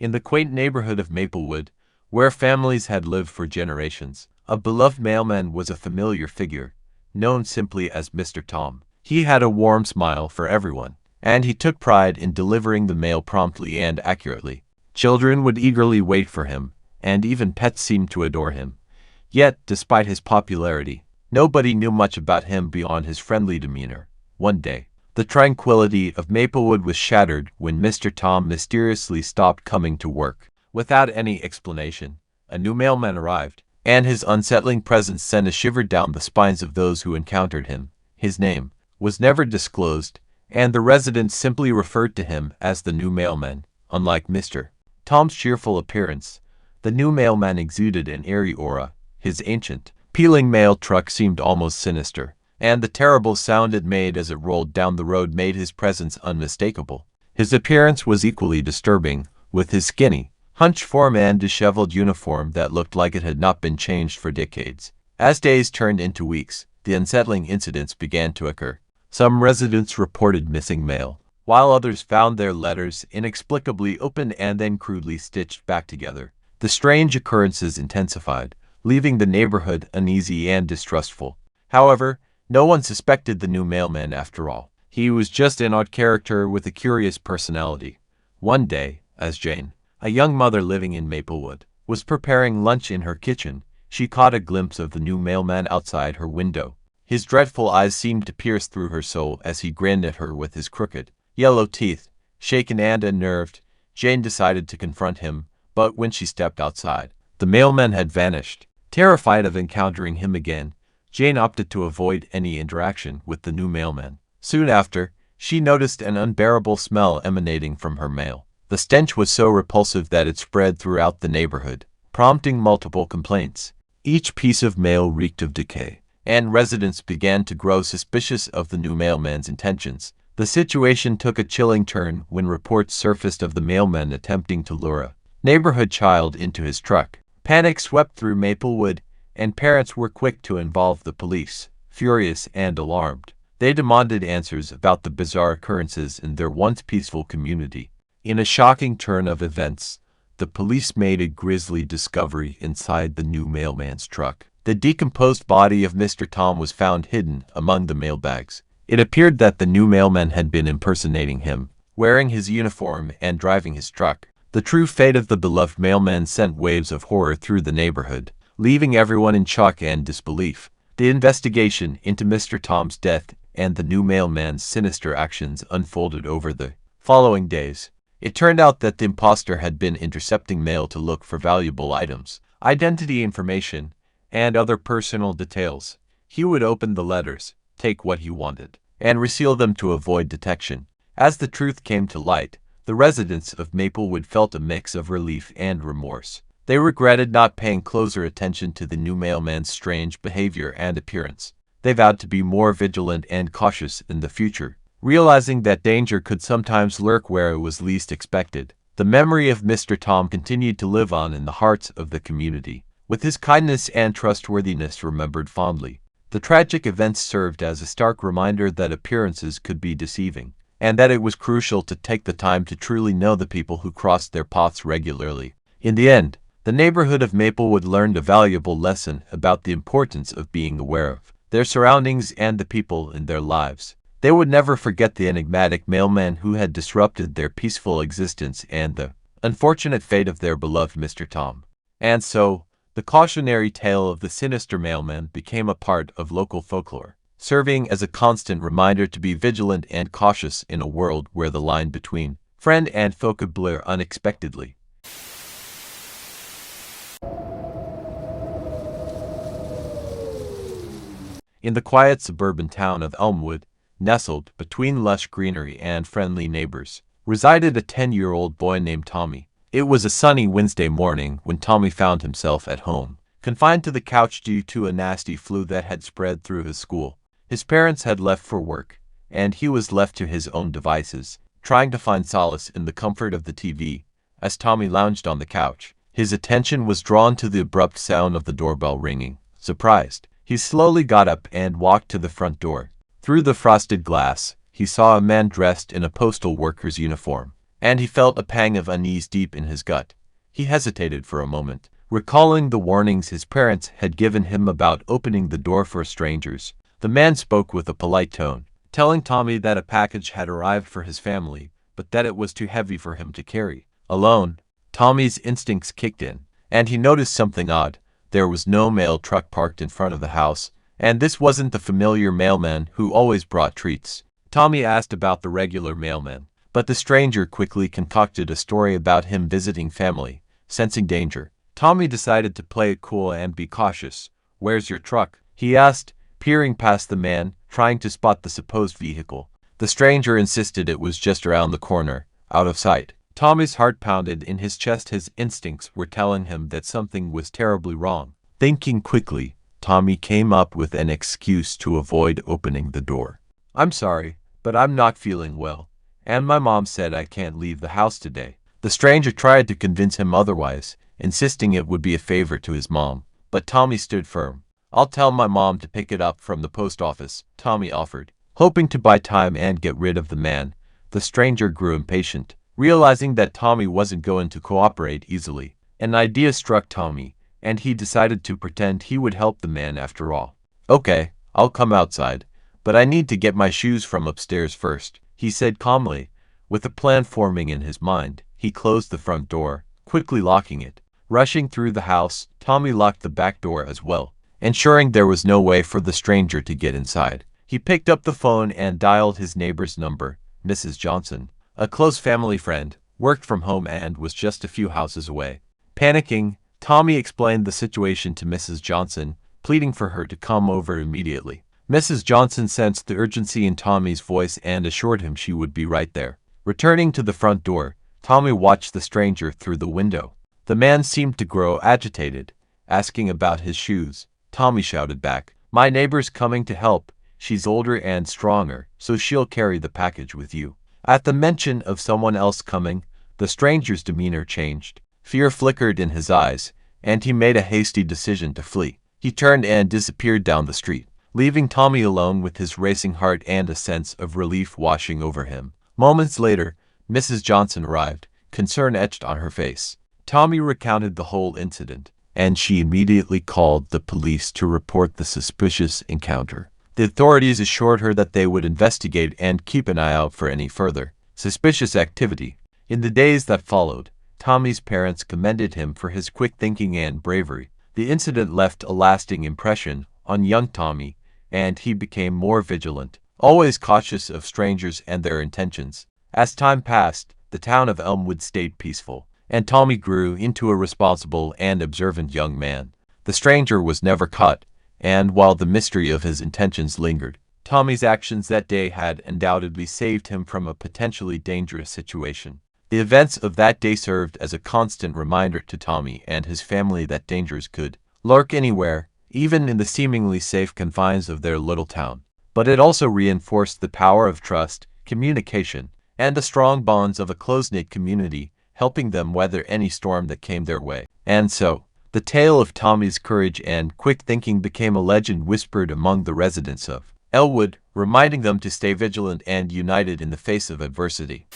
In the quaint neighborhood of Maplewood, where families had lived for generations, a beloved mailman was a familiar figure, known simply as Mr. Tom. He had a warm smile for everyone, and he took pride in delivering the mail promptly and accurately. Children would eagerly wait for him, and even pets seemed to adore him. Yet, despite his popularity, nobody knew much about him beyond his friendly demeanor. One day, the tranquility of Maplewood was shattered when Mr. Tom mysteriously stopped coming to work. Without any explanation, a new mailman arrived, and his unsettling presence sent a shiver down the spines of those who encountered him. His name was never disclosed, and the residents simply referred to him as the new mailman. Unlike Mr. Tom's cheerful appearance, the new mailman exuded an eerie aura. His ancient, peeling mail truck seemed almost sinister, and the terrible sound it made as it rolled down the road made his presence unmistakable. His appearance was equally disturbing, with his skinny, hunched form and disheveled uniform that looked like it had not been changed for decades. As days turned into weeks, the unsettling incidents began to occur. Some residents reported missing mail, while others found their letters inexplicably opened and then crudely stitched back together. The strange occurrences intensified, leaving the neighborhood uneasy and distrustful. However, no one suspected the new mailman after all. He was just an odd character with a curious personality. One day, as Jane, a young mother living in Maplewood, was preparing lunch in her kitchen, she caught a glimpse of the new mailman outside her window. His dreadful eyes seemed to pierce through her soul as he grinned at her with his crooked, yellow teeth. Shaken and unnerved, Jane decided to confront him, but when she stepped outside, the mailman had vanished. Terrified of encountering him again, Jane opted to avoid any interaction with the new mailman. Soon after, she noticed an unbearable smell emanating from her mail. The stench was so repulsive that it spread throughout the neighborhood, prompting multiple complaints. Each piece of mail reeked of decay, and residents began to grow suspicious of the new mailman's intentions. The situation took a chilling turn when reports surfaced of the mailman attempting to lure a neighborhood child into his truck. Panic swept through Maplewood, and parents were quick to involve the police. Furious and alarmed, they demanded answers about the bizarre occurrences in their once peaceful community. In a shocking turn of events, the police made a grisly discovery inside the new mailman's truck. The decomposed body of Mr. Tom was found hidden among the mailbags. It appeared that the new mailman had been impersonating him, wearing his uniform and driving his truck. The true fate of the beloved mailman sent waves of horror through the neighborhood, leaving everyone in shock and disbelief. The investigation into Mr. Tom's death and the new mailman's sinister actions unfolded over the following days. It turned out that the imposter had been intercepting mail to look for valuable items, identity information, and other personal details. He would open the letters, take what he wanted, and reseal them to avoid detection. As the truth came to light, the residents of Maplewood felt a mix of relief and remorse. They regretted not paying closer attention to the new mailman's strange behavior and appearance. They vowed to be more vigilant and cautious in the future, realizing that danger could sometimes lurk where it was least expected. The memory of Mr. Tom continued to live on in the hearts of the community, with his kindness and trustworthiness remembered fondly. The tragic events served as a stark reminder that appearances could be deceiving, and that it was crucial to take the time to truly know the people who crossed their paths regularly. In the end, the neighborhood of Maplewood learned a valuable lesson about the importance of being aware of their surroundings and the people in their lives. They would never forget the enigmatic mailman who had disrupted their peaceful existence and the unfortunate fate of their beloved Mr. Tom. And so, the cautionary tale of the sinister mailman became a part of local folklore, serving as a constant reminder to be vigilant and cautious in a world where the line between friend and foe could blur unexpectedly. In the quiet suburban town of Elmwood, nestled between lush greenery and friendly neighbors, resided a 10-year-old boy named Tommy. It was a sunny Wednesday morning when Tommy found himself at home, confined to the couch due to a nasty flu that had spread through his school. His parents had left for work, and he was left to his own devices, trying to find solace in the comfort of the TV. As Tommy lounged on the couch, his attention was drawn to the abrupt sound of the doorbell ringing. Surprised, he slowly got up and walked to the front door. Through the frosted glass, he saw a man dressed in a postal worker's uniform. and he felt a pang of unease deep in his gut. He hesitated for a moment, recalling the warnings his parents had given him about opening the door for strangers. The man spoke with a polite tone, telling Tommy that a package had arrived for his family, but that it was too heavy for him to carry alone. Tommy's instincts kicked in, and he noticed something odd. There was no mail truck parked in front of the house, and this wasn't the familiar mailman who always brought treats. Tommy asked about the regular mailman, but the stranger quickly concocted a story about him visiting family. Sensing danger, Tommy decided to play it cool and be cautious. "Where's your truck?" he asked, peering past the man, trying to spot the supposed vehicle. The stranger insisted it was just around the corner, out of sight. Tommy's heart pounded in his chest. His instincts were telling him that something was terribly wrong. Thinking quickly, Tommy came up with an excuse to avoid opening the door. "I'm sorry, but I'm not feeling well, and my mom said I can't leave the house today." The stranger tried to convince him otherwise, insisting it would be a favor to his mom, but Tommy stood firm. "I'll tell my mom to pick it up from the post office," Tommy offered. Hoping to buy time and get rid of the man, the stranger grew impatient. Realizing that Tommy wasn't going to cooperate easily, an idea struck Tommy, and he decided to pretend he would help the man after all. "Okay, I'll come outside, but I need to get my shoes from upstairs first," he said calmly. With a plan forming in his mind, he closed the front door, quickly locking it. Rushing through the house, Tommy locked the back door as well, ensuring there was no way for the stranger to get inside. He picked up the phone and dialed his neighbor's number. Mrs. Johnson, a close family friend, worked from home and was just a few houses away. Panicking, Tommy explained the situation to Mrs. Johnson, pleading for her to come over immediately. Mrs. Johnson sensed the urgency in Tommy's voice and assured him she would be right there. Returning to the front door, Tommy watched the stranger through the window. The man seemed to grow agitated, asking about his shoes. Tommy shouted back, "My neighbor's coming to help. She's older and stronger, so she'll carry the package with you." At the mention of someone else coming, the stranger's demeanor changed. Fear flickered in his eyes, and he made a hasty decision to flee. He turned and disappeared down the street, leaving Tommy alone with his racing heart and a sense of relief washing over him. Moments later, Mrs. Johnson arrived, concern etched on her face. Tommy recounted the whole incident, and she immediately called the police to report the suspicious encounter. The authorities assured her that they would investigate and keep an eye out for any further suspicious activity. In the days that followed, Tommy's parents commended him for his quick thinking and bravery. The incident left a lasting impression on young Tommy, and he became more vigilant, always cautious of strangers and their intentions. As time passed, the town of Elmwood stayed peaceful, and Tommy grew into a responsible and observant young man. The stranger was never caught, and while the mystery of his intentions lingered, Tommy's actions that day had undoubtedly saved him from a potentially dangerous situation. The events of that day served as a constant reminder to Tommy and his family that dangers could lurk anywhere, even in the seemingly safe confines of their little town. But it also reinforced the power of trust, communication, and the strong bonds of a close-knit community, helping them weather any storm that came their way. And so, the tale of Tommy's courage and quick thinking became a legend whispered among the residents of Elmwood, reminding them to stay vigilant and united in the face of adversity.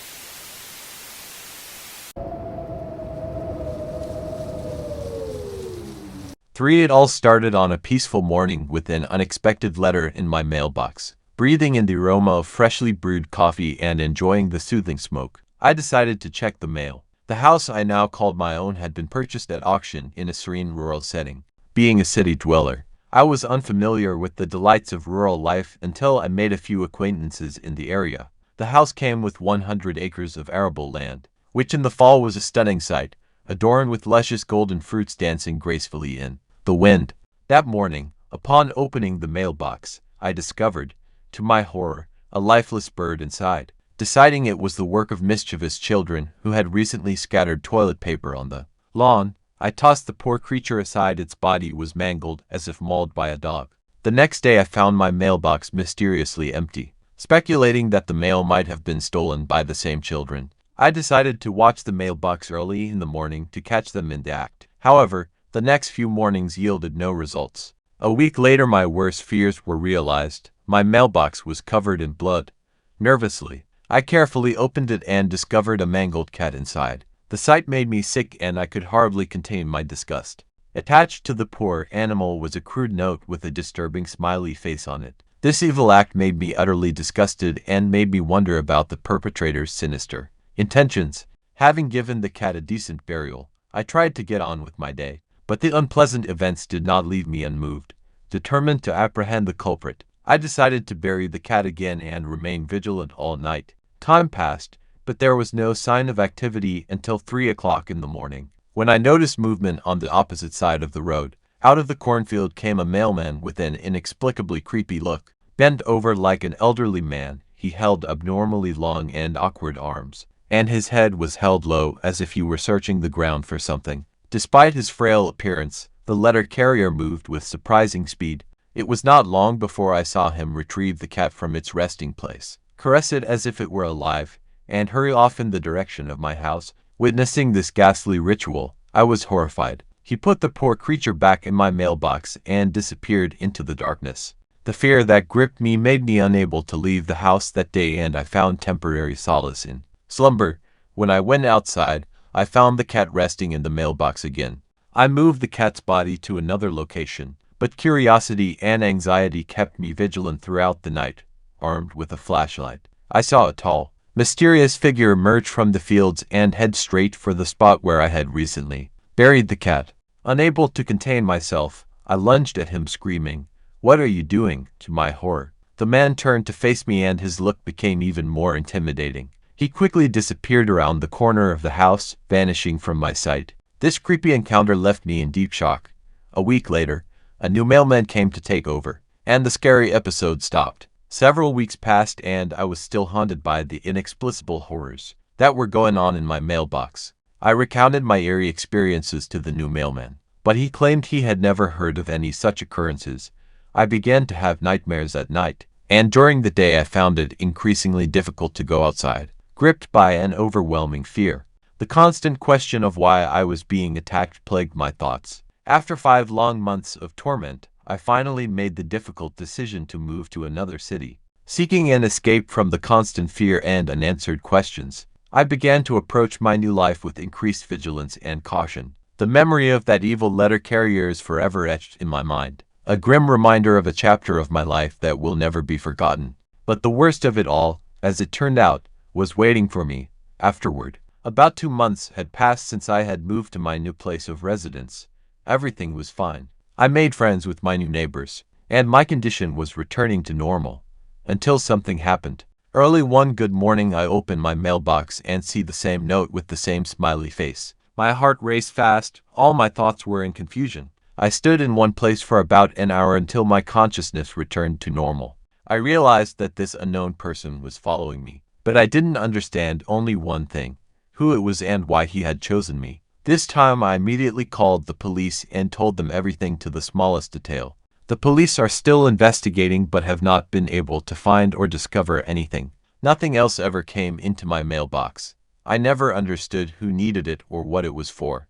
It all started on a peaceful morning with an unexpected letter in my mailbox. Breathing in the aroma of freshly brewed coffee and enjoying the soothing smoke, I decided to check the mail. The house I now called my own had been purchased at auction in a serene rural setting. Being a city dweller, I was unfamiliar with the delights of rural life until I made a few acquaintances in the area. The house came with 100 acres of arable land, which in the fall was a stunning sight, adorned with luscious golden fruits dancing gracefully in the wind. That morning, upon opening the mailbox, I discovered, to my horror, a lifeless bird inside. Deciding it was the work of mischievous children who had recently scattered toilet paper on the lawn, I tossed the poor creature aside. Its body was mangled as if mauled by a dog. The next day I found my mailbox mysteriously empty. Speculating that the mail might have been stolen by the same children, I decided to watch the mailbox early in the morning to catch them in the act. However, the next few mornings yielded no results. A week later my worst fears were realized. My mailbox was covered in blood. Nervously, I carefully opened it and discovered a mangled cat inside. The sight made me sick and I could hardly contain my disgust. Attached to the poor animal was a crude note with a disturbing smiley face on it. This evil act made me utterly disgusted and made me wonder about the perpetrator's sinister intentions. Having given the cat a decent burial, I tried to get on with my day. But the unpleasant events did not leave me unmoved. Determined to apprehend the culprit, I decided to bury the cat again and remain vigilant all night. Time passed, but there was no sign of activity until 3 o'clock in the morning, when I noticed movement on the opposite side of the road. Out of the cornfield came a mailman with an inexplicably creepy look. Bent over like an elderly man, he held abnormally long and awkward arms, and his head was held low as if he were searching the ground for something. Despite his frail appearance, the letter carrier moved with surprising speed. It was not long before I saw him retrieve the cat from its resting place, caress it as if it were alive, and hurry off in the direction of my house. Witnessing this ghastly ritual, I was horrified. He put the poor creature back in my mailbox and disappeared into the darkness. The fear that gripped me made me unable to leave the house that day, and I found temporary solace in slumber. When I went outside, I found the cat resting in the mailbox again. I moved the cat's body to another location, but curiosity and anxiety kept me vigilant throughout the night. Armed with a flashlight, I saw a tall, mysterious figure emerge from the fields and head straight for the spot where I had recently buried the cat. Unable to contain myself, I lunged at him screaming, "What are you doing?" To my horror, the man turned to face me and his look became even more intimidating. He quickly disappeared around the corner of the house, vanishing from my sight. This creepy encounter left me in deep shock. A week later, a new mailman came to take over, and the scary episode stopped. Several weeks passed and I was still haunted by the inexplicable horrors that were going on in my mailbox. I recounted my eerie experiences to the new mailman, but he claimed he had never heard of any such occurrences. I began to have nightmares at night, and during the day I found it increasingly difficult to go outside. Gripped by an overwhelming fear, the constant question of why I was being attacked plagued my thoughts. After 5 long months of torment, I finally made the difficult decision to move to another city. Seeking an escape from the constant fear and unanswered questions, I began to approach my new life with increased vigilance and caution. The memory of that evil letter carrier is forever etched in my mind, a grim reminder of a chapter of my life that will never be forgotten. But the worst of it all, as it turned out, was waiting for me afterward. About 2 months had passed since I had moved to my new place of residence. Everything was fine. I made friends with my new neighbors, and my condition was returning to normal. Until something happened. Early one good morning I opened my mailbox and see the same note with the same smiley face. My heart raced fast, all my thoughts were in confusion. I stood in one place for about an hour until my consciousness returned to normal. I realized that this unknown person was following me. But I didn't understand only one thing, who it was and why he had chosen me. This time I immediately called the police and told them everything to the smallest detail. The police are still investigating but have not been able to find or discover anything. Nothing else ever came into my mailbox. I never understood who needed it or what it was for.